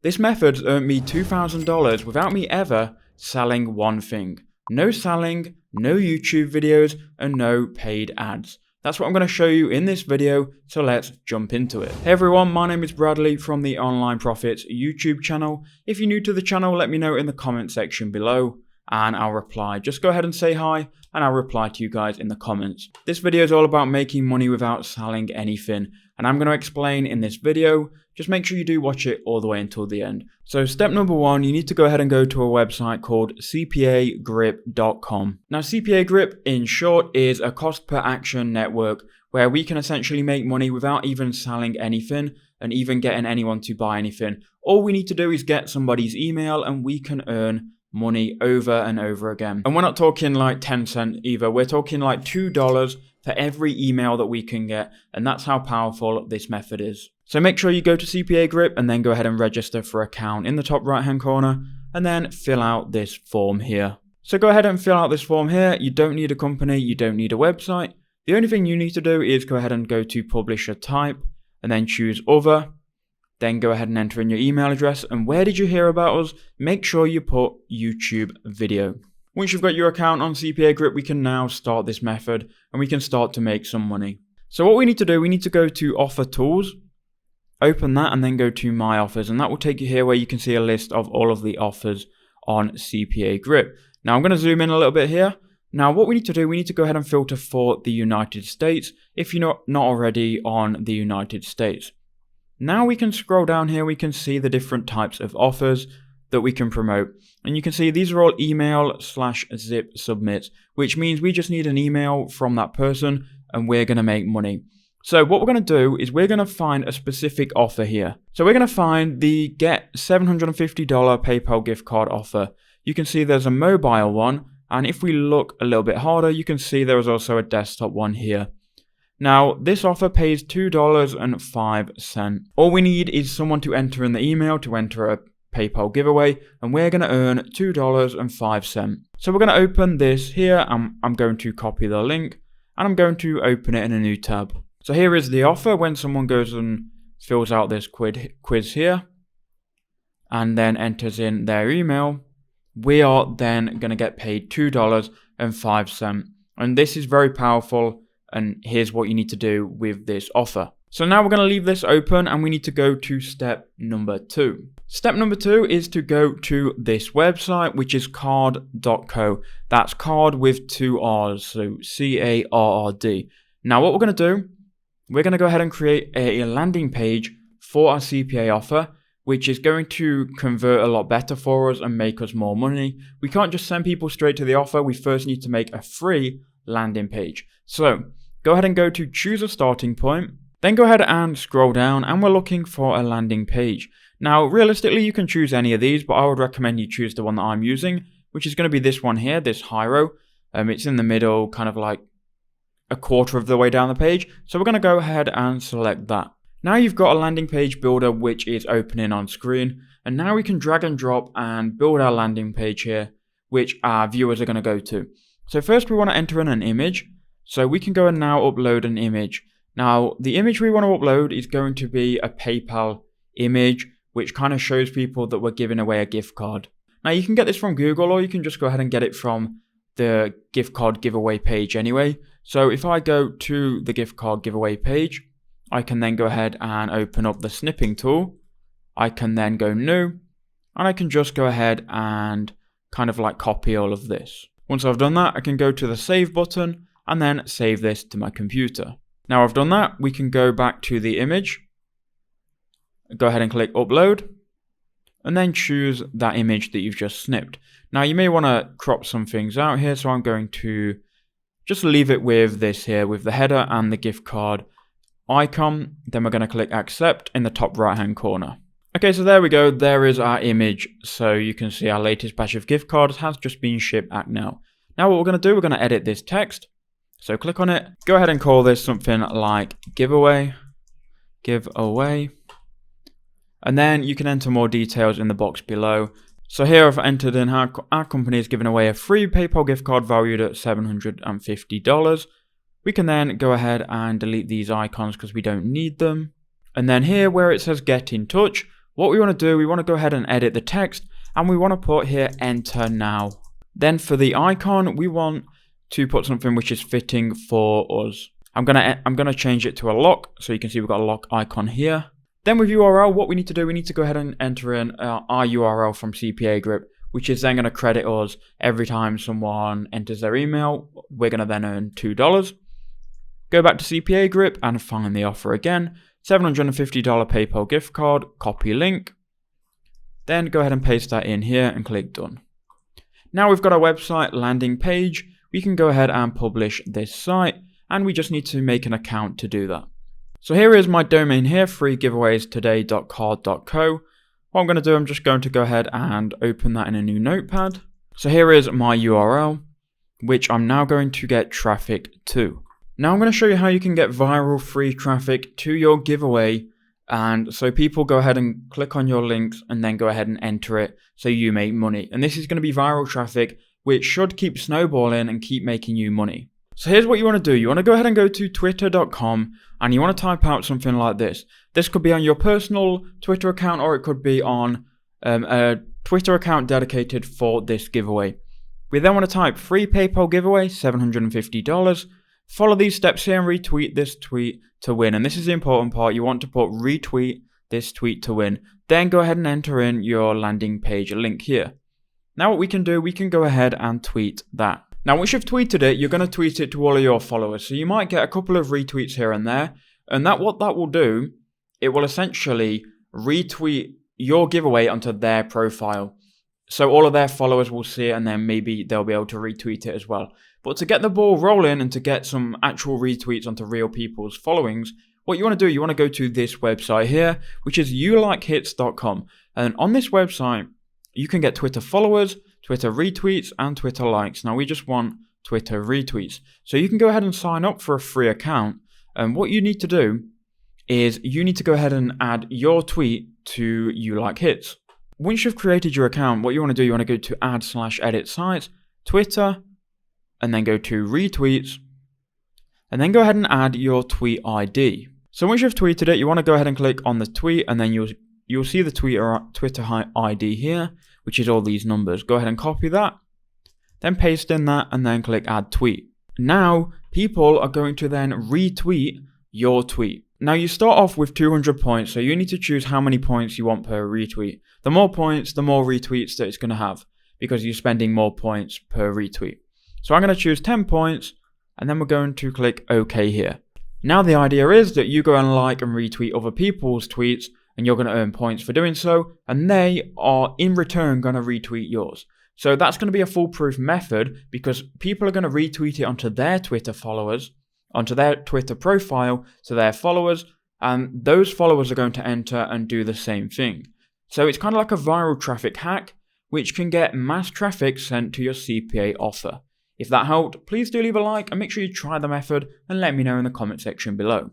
This method's earned me $2,000 without me ever selling one thing. No selling, no YouTube videos, and no paid ads. That's what I'm going to show you in this video, so let's jump into it. Hey everyone, my name is Bradley from the Online Profits YouTube channel. If you're new to the channel, let me know in the comment section below and I'll reply. Just go ahead and say hi and I'll reply to you guys in the comments. This video is all about making money without selling anything, and I'm going to explain in this video. Just make sure you do watch it all the way until the end. So step number one, you need to go ahead and go to a website called cpagrip.com. Now CPA Grip in short is a cost per action network where we can essentially make money without even selling anything and even getting anyone to buy anything. All we need to do is get somebody's email and we can earn money over and over again. And we're not talking like 10 cents either. We're talking like $2 for every email that we can get. And that's how powerful this method is. So make sure you go to CPA Grip and then go ahead and register for an account in the top right hand corner and then fill out this form here. So go ahead and fill out this form here. You don't need a company, you don't need a website. The only thing you need to do is go ahead and go to publisher type and then choose other. Then go ahead and enter in your email address, and where did you hear about us? Make sure you put YouTube video. Once you've got your account on CPA Grip, we can now start this method and we can start to make some money. So what we need to do, we need to go to offer tools, open that and then go to my offers, and that will take you here where you can see a list of all of the offers on CPA Grip. Now I'm going to zoom in a little bit here. Now what we need to do, we need to go ahead and filter for the United States if you're not already on the United States. Now we can scroll down here, we can see the different types of offers that we can promote. And you can see these are all email/zip submits, which means we just need an email from that person and we're going to make money. So what we're going to do is we're going to find a specific offer here. So we're going to find the get $750 PayPal gift card offer. You can see there's a mobile one, and if we look a little bit harder, you can see there is also a desktop one here. Now, this offer pays $2.05. All we need is someone to enter in the email to enter a PayPal giveaway, and we're going to earn $2.05. So we're going to open this here. I'm going to copy the link, and I'm going to open it in a new tab. So here is the offer when someone goes and fills out this quiz here, and then enters in their email. We are then going to get paid $2.05. And this is very powerful. And here's what you need to do with this offer. So now we're going to leave this open and we need to go to step number 2. Step number 2 is to go to this website, which is card.co. That's card with 2 R's, so C-A-R-R-D. Now what we're going to do, we're going to go ahead and create a landing page for our CPA offer, which is going to convert a lot better for us and make us more money. We can't just send people straight to the offer. We first need to make a free landing page. So go ahead and go to choose a starting point, then go ahead and scroll down, and we're looking for a landing page. Now realistically you can choose any of these, but I would recommend you choose the one that I'm using, which is going to be this one here, this Hiro. It's in the middle, kind of like a quarter of the way down the page. So we're going to go ahead and select that. Now you've got a landing page builder which is opening on screen, and now we can drag and drop and build our landing page here, which our viewers are going to go to. So first we want to enter in an image. So we can go and now upload an image. Now the image we want to upload is going to be a PayPal image, which kind of shows people that we're giving away a gift card. Now you can get this from Google, or you can just go ahead and get it from the gift card giveaway page anyway. So if I go to the gift card giveaway page, I can then go ahead and open up the snipping tool. I can then go new, and I can just go ahead and kind of like copy all of this. Once I've done that, I can go to the save button and then save this to my computer. Now I've done that, we can go back to the image, go ahead and click upload, and then choose that image that you've just snipped. Now you may want to crop some things out here, so I'm going to just leave it with this here, with the header and the gift card icon. Then we're going to click accept in the top right hand corner. Okay, so there we go, there is our image. So you can see our latest batch of gift cards has just been shipped out now. Now what we're going to do, we're going to edit this text. So click on it, go ahead and call this something like giveaway, and then you can enter more details in the box below. So here I've entered in how our company is giving away a free PayPal gift card valued at $750. We can then go ahead and delete these icons because we don't need them. And then here where it says get in touch, What we want to do, we want to go ahead and edit the text, and we want to put here enter now. Then for the icon, we want to put something which is fitting for us. I'm gonna change it to a lock, so you can see we've got a lock icon here. Then with URL, what we need to do, we need to go ahead and enter in our URL from CPA Grip, which is then going to credit us every time someone enters their email. We're going to then earn $2. Go back to CPA Grip and find the offer again. $750 PayPal gift card, copy link. Then go ahead and paste that in here and click done. Now we've got our website landing page. We can go ahead and publish this site, and we just need to make an account to do that. So here is my domain here, freegiveawaystoday.card.co. What I'm going to do, I'm just going to go ahead and open that in a new notepad. So here is my URL, which I'm now going to get traffic to. Now I'm going to show you how you can get viral free traffic to your giveaway. And so people go ahead and click on your links and then go ahead and enter it so you make money. And this is going to be viral traffic, which should keep snowballing and keep making you money. So here's what you want to do. You want to go ahead and go to twitter.com and you want to type out something like this. This could be on your personal Twitter account, or it could be on a Twitter account dedicated for this giveaway. We then want to type free PayPal giveaway, $750. Follow these steps here and retweet this tweet to win. And this is the important part. You want to put retweet this tweet to win. Then go ahead and enter in your landing page link here. Now what we can do, we can go ahead and tweet that. Now once you've tweeted it, you're going to tweet it to all of your followers. So you might get a couple of retweets here and there. And what that will do, it will essentially retweet your giveaway onto their profile. So all of their followers will see it, and then maybe they'll be able to retweet it as well. But to get the ball rolling and to get some actual retweets onto real people's followings, what you want to do, you want to go to this website here, which is youlikehits.com. And on this website, you can get Twitter followers, Twitter retweets, and Twitter likes. Now we just want Twitter retweets. So you can go ahead and sign up for a free account. And what you need to do is you need to go ahead and add your tweet to You Like Hits. Once you've created your account, what you want to do, you want to go to add/edit sites, Twitter, and then go to retweets, and then go ahead and add your tweet ID. So once you've tweeted it, you want to go ahead and click on the tweet, and then you'll see the Twitter ID here, which is all these numbers. Go ahead and copy that, then paste in that, and then click add tweet. Now people are going to then retweet your tweet. Now you start off with 200 points, so you need to choose how many points you want per retweet. The more points, the more retweets that it's going to have, because you're spending more points per retweet. So I'm going to choose 10 points, and then we're going to click OK here. Now the idea is that you go and like and retweet other people's tweets, and you're going to earn points for doing so, and they are in return going to retweet yours. So that's going to be a foolproof method, because people are going to retweet it onto their Twitter followers, onto their Twitter profile, to their followers, and those followers are going to enter and do the same thing. So it's kind of like a viral traffic hack, which can get mass traffic sent to your CPA offer. If that helped, please do leave a like and make sure you try the method and let me know in the comment section below.